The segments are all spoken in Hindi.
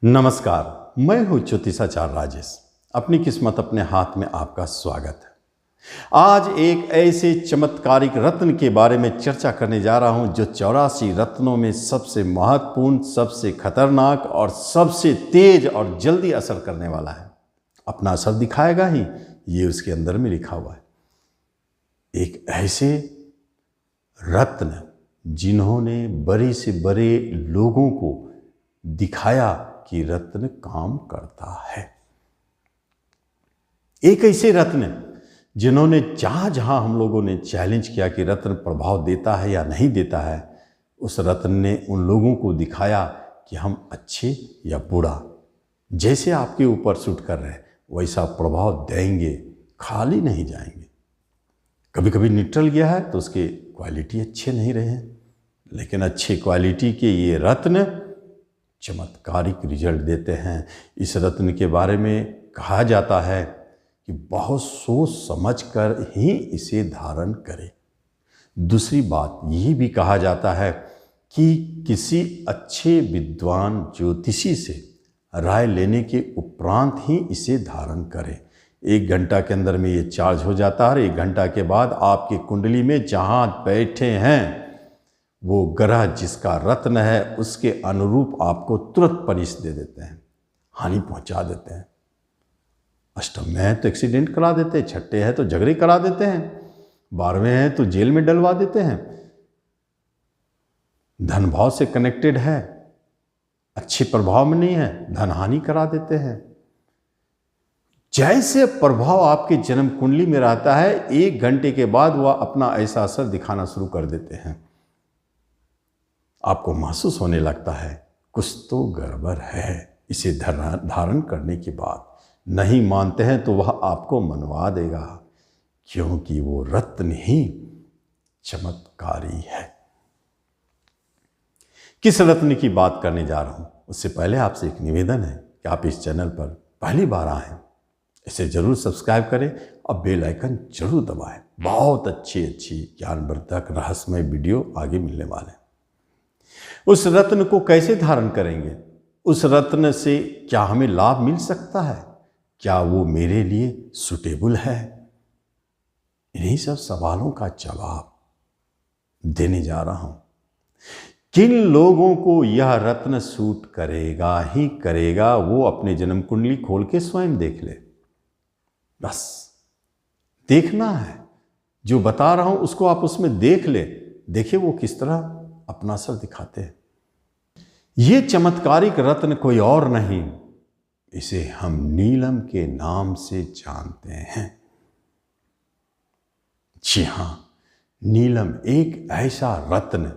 नमस्कार, मैं हूं ज्योतिषाचार्य राजेश। अपनी किस्मत अपने हाथ में आपका स्वागत है। आज एक ऐसे चमत्कारिक रत्न के बारे में चर्चा करने जा रहा हूं जो 84 रत्नों में सबसे महत्वपूर्ण, सबसे खतरनाक और सबसे तेज और जल्दी असर करने वाला है। अपना असर दिखाएगा ही, ये उसके अंदर में लिखा हुआ है। एक ऐसे रत्न जिन्होंने बड़े से बड़े लोगों को दिखाया कि रत्न काम करता है। एक ऐसे रत्न जिन्होंने जहां जहां हम लोगों ने चैलेंज किया कि रत्न प्रभाव देता है या नहीं देता है, उस रत्न ने उन लोगों को दिखाया कि हम अच्छे या बुरा, जैसे आपके ऊपर सूट कर रहे हैं वैसा प्रभाव देंगे, खाली नहीं जाएंगे। कभी कभी न्यूट्रल गया है तो उसके क्वालिटी अच्छे नहीं रहे हैं, लेकिन अच्छे क्वालिटी के ये रत्न चमत्कारिक रिजल्ट देते हैं। इस रत्न के बारे में कहा जाता है कि बहुत सोच समझ कर ही इसे धारण करें। दूसरी बात ये भी कहा जाता है कि किसी अच्छे विद्वान ज्योतिषी से राय लेने के उपरांत ही इसे धारण करें। 1 घंटा के अंदर में ये चार्ज हो जाता है और 1 घंटा के बाद आपकी कुंडली में जहाँ बैठे हैं वो ग्रह जिसका रत्न है उसके अनुरूप आपको तुरंत पनिश दे देते हैं, हानि पहुंचा देते हैं। अष्टम में है तो एक्सीडेंट करा देते हैं, छठे है तो झगड़े करा देते हैं, 12वें है तो जेल में डलवा देते हैं। धन भाव से कनेक्टेड है, अच्छे प्रभाव में नहीं है, धन हानि करा देते हैं। जैसे प्रभाव आपके जन्म कुंडली में रहता है, 1 घंटे के बाद वह अपना ऐसा असर दिखाना शुरू कर देते हैं। आपको महसूस होने लगता है कुछ तो गड़बड़ है। इसे धारण करने के बाद नहीं मानते हैं तो वह आपको मनवा देगा, क्योंकि वो रत्न ही चमत्कारी है। किस रत्न की बात करने जा रहा हूं, उससे पहले आपसे एक निवेदन है कि आप इस चैनल पर पहली बार आए हैं, इसे जरूर सब्सक्राइब करें और बेल आइकन जरूर दबाएं। बहुत अच्छी ज्ञानवर्धक रहस्यमय वीडियो आगे मिलने वाले हैं। उस रत्न को कैसे धारण करेंगे, उस रत्न से क्या हमें लाभ मिल सकता है, क्या वो मेरे लिए सुटेबल है, इन्हीं सब सवालों का जवाब देने जा रहा हूं। किन लोगों को यह रत्न सूट करेगा ही करेगा, वो अपने जन्म कुंडली खोल के स्वयं देख ले। बस देखना है, जो बता रहा हूं उसको आप उसमें देख ले, देखिए वो किस तरह अपना असर दिखाते हैं। ये चमत्कारिक रत्न कोई और नहीं, इसे हम नीलम के नाम से जानते हैं। जी हां, नीलम एक ऐसा रत्न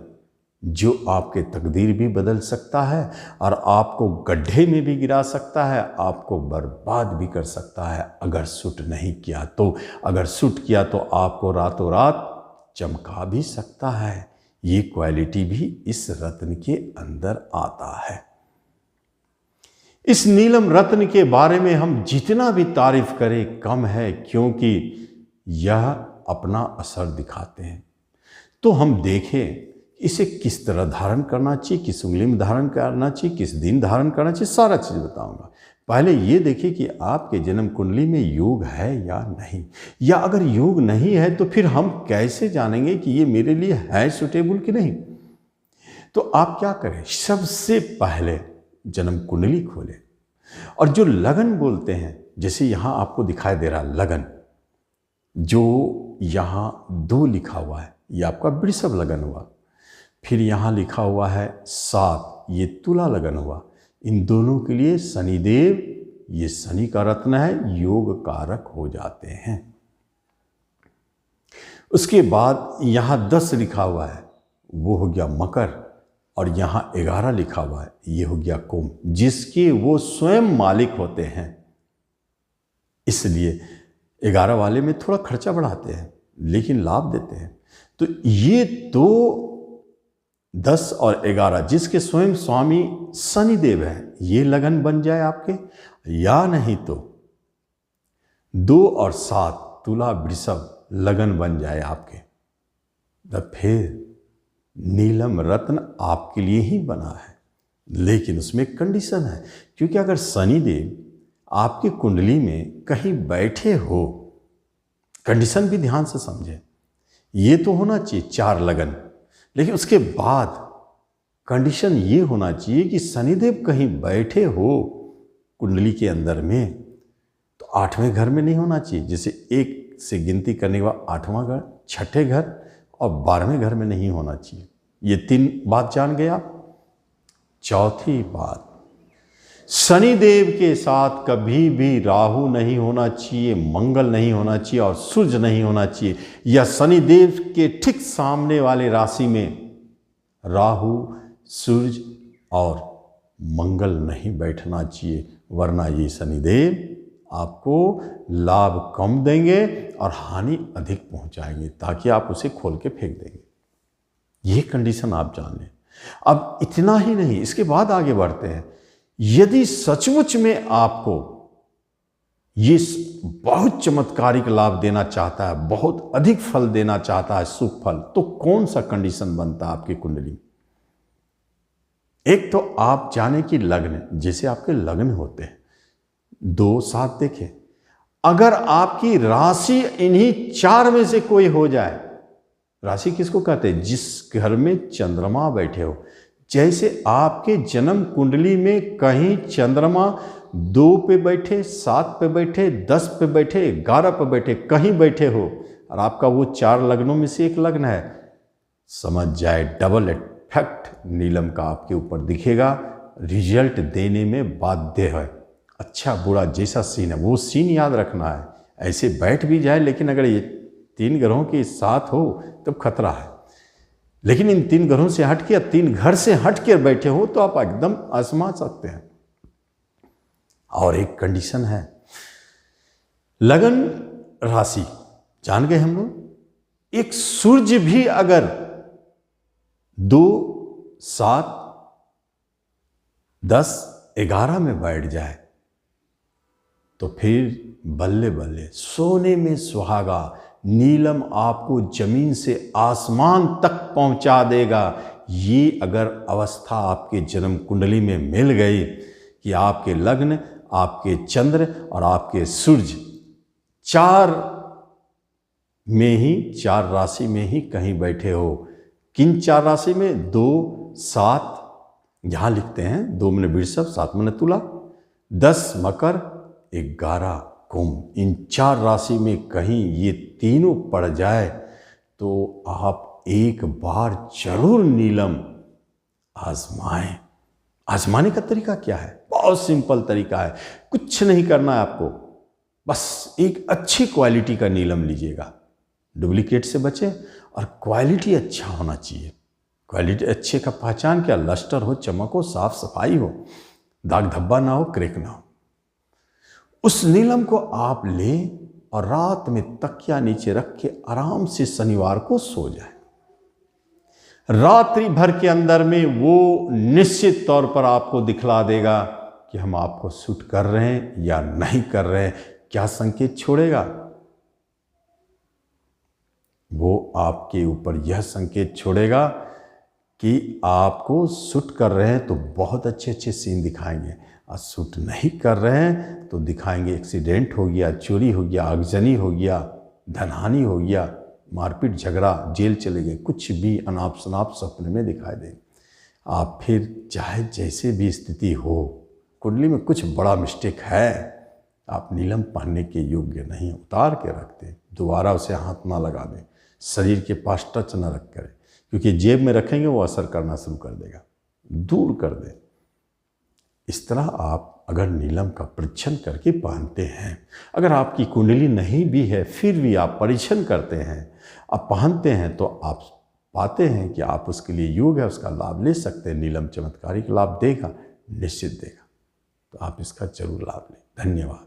जो आपके तकदीर भी बदल सकता है और आपको गड्ढे में भी गिरा सकता है, आपको बर्बाद भी कर सकता है अगर सूट नहीं किया तो। अगर सूट किया तो आपको रातों रात चमका भी सकता है। ये क्वालिटी भी इस रत्न के अंदर आता है। इस नीलम रत्न के बारे में हम जितना भी तारीफ करें कम है, क्योंकि यह अपना असर दिखाते हैं। तो हम देखें इसे किस तरह धारण करना चाहिए, किस उंगली में धारण करना चाहिए, किस दिन धारण करना चाहिए, सारा चीज बताऊंगा। पहले ये देखिए कि आपके जन्म कुंडली में योग है या नहीं, या अगर योग नहीं है तो फिर हम कैसे जानेंगे कि ये मेरे लिए है सुटेबल कि नहीं। तो आप क्या करें, सबसे पहले जन्म कुंडली खोलें और जो लगन बोलते हैं, जैसे यहां आपको दिखाई दे रहा लगन, जो यहां 2 लिखा हुआ है, ये आपका वृषभ लगन हुआ। फिर यहां लिखा हुआ है 7, ये तुला लगन हुआ। इन दोनों के लिए शनिदेव, ये शनि का रत्न है, योग कारक हो जाते हैं। उसके बाद यहां 10 लिखा हुआ है, वो हो गया मकर, और यहां 11 लिखा हुआ है, ये हो गया कुंभ, जिसके वो स्वयं मालिक होते हैं। इसलिए 11 वाले में थोड़ा खर्चा बढ़ाते हैं लेकिन लाभ देते हैं। तो ये 2, 10 और 11 जिसके स्वयं स्वामी शनिदेव है, ये लगन बन जाए आपके, या नहीं तो 2 और 7 तुला वृषभ लगन बन जाए आपके, तब फिर नीलम रत्न आपके लिए ही बना है। लेकिन उसमें एक कंडीशन है, क्योंकि अगर शनिदेव आपकी कुंडली में कहीं बैठे हो, कंडीशन भी ध्यान से समझें, ये तो होना चाहिए 4 लगन, लेकिन उसके बाद कंडीशन ये होना चाहिए कि शनिदेव कहीं बैठे हो कुंडली के अंदर में, तो 8वें घर में नहीं होना चाहिए। जैसे 1 से गिनती करने के बाद 8वां घर, 6ठे घर और 12वें घर में नहीं होना चाहिए। ये 3 बात जान गए आप। चौथी बात, शनिदेव के साथ कभी भी राहु नहीं होना चाहिए, मंगल नहीं होना चाहिए और सूर्य नहीं होना चाहिए, या शनिदेव के ठीक सामने वाले राशि में राहु, सूर्य और मंगल नहीं बैठना चाहिए, वरना ये शनिदेव आपको लाभ कम देंगे और हानि अधिक पहुंचाएंगे, ताकि आप उसे खोल के फेंक देंगे। ये कंडीशन आप जान लें। अब इतना ही नहीं, इसके बाद आगे बढ़ते हैं। यदि सचमुच में आपको ये बहुत चमत्कारिक लाभ देना चाहता है, बहुत अधिक फल देना चाहता है, शुभ फल, तो कौन सा कंडीशन बनता है आपकी कुंडली? एक तो आप जाने कि लग्न, जैसे आपके लग्न होते हैं 2, 7 देखें, अगर आपकी राशि इन्हीं 4 में से कोई हो जाए, राशि किसको कहते हैं? जिस घर में चंद्रमा बैठे हो। जैसे आपके जन्म कुंडली में कहीं चंद्रमा 2 पे बैठे, 7 पे बैठे, 10 पे बैठे, 11 पे बैठे, कहीं बैठे हो, और आपका वो 4 लग्नों में से एक लग्न है, समझ जाए डबल इफेक्ट नीलम का आपके ऊपर दिखेगा, रिजल्ट देने में बाध्य है। अच्छा बुरा जैसा सीन है वो सीन याद रखना है। ऐसे बैठ भी जाए, लेकिन अगर ये 3 ग्रहों के साथ हो तब खतरा है, लेकिन इन 3 ग्रहों से हट के, 3 घर से हट के बैठे हो तो आप एकदम आजमा सकते हैं। और एक कंडीशन है, लगन राशि जान गए हम लोग। एक सूर्य भी अगर 2, 7, 10, 11 में बैठ जाए तो फिर बल्ले बल्ले, सोने में सुहागा, नीलम आपको जमीन से आसमान तक पहुंचा देगा। ये अगर अवस्था आपके जन्म कुंडली में मिल गई कि आपके लग्न, आपके चंद्र और आपके सूर्य 4 में ही, 4 राशि में ही कहीं बैठे हो। किन 4 राशि में? 2, 7, यहां लिखते हैं 2 में वृषभ, 7 में तुला, 10 मकर, 11 कुंभ। इन 4 राशि में कहीं ये तीनों पड़ जाए तो आप एक बार जरूर नीलम आजमाएं। आजमाने का तरीका क्या है? बहुत सिंपल तरीका है, कुछ नहीं करना है आपको, बस एक अच्छी क्वालिटी का नीलम लीजिएगा, डुप्लीकेट से बचें और क्वालिटी अच्छा होना चाहिए। क्वालिटी अच्छे का पहचान क्या? लस्टर हो, चमक हो, साफ सफाई हो, दाग धब्बा ना हो, क्रेक ना हो। उस नीलम को आप लें और रात में तकिया नीचे रख के आराम से शनिवार को सो जाए। रात्रि भर के अंदर में वो निश्चित तौर पर आपको दिखला देगा कि हम आपको सूट कर रहे हैं या नहीं कर रहे हैं। क्या संकेत छोड़ेगा? वो आपके ऊपर यह संकेत छोड़ेगा कि आपको सूट कर रहे हैं तो बहुत अच्छे अच्छे सीन दिखाएंगे, और सूट नहीं कर रहे हैं तो दिखाएंगे एक्सीडेंट हो गया, चोरी हो गया, आगजनी हो गया, धनहानि हो गया, मारपीट झगड़ा, जेल चले गए, कुछ भी अनाप शनाप सपने में दिखाई दे। आप फिर चाहे जैसे भी स्थिति हो, कुंडली में कुछ बड़ा मिस्टेक है, आप नीलम पहनने के योग्य नहीं, उतार के रख दें, दोबारा उसे हाथ ना लगा दें, शरीर के पास टच न रख करें, क्योंकि जेब में रखेंगे वो असर करना शुरू कर देगा, दूर कर दें। इस तरह आप अगर नीलम का परीक्षण करके पहनते हैं, अगर आपकी कुंडली नहीं भी है फिर भी आप परीक्षण करते हैं, आप पहनते हैं, तो आप पाते हैं कि आप उसके लिए योग्य है, उसका लाभ ले सकते हैं। नीलम चमत्कारिक लाभ देगा, निश्चित देगा, तो आप इसका जरूर लाभ लें। धन्यवाद।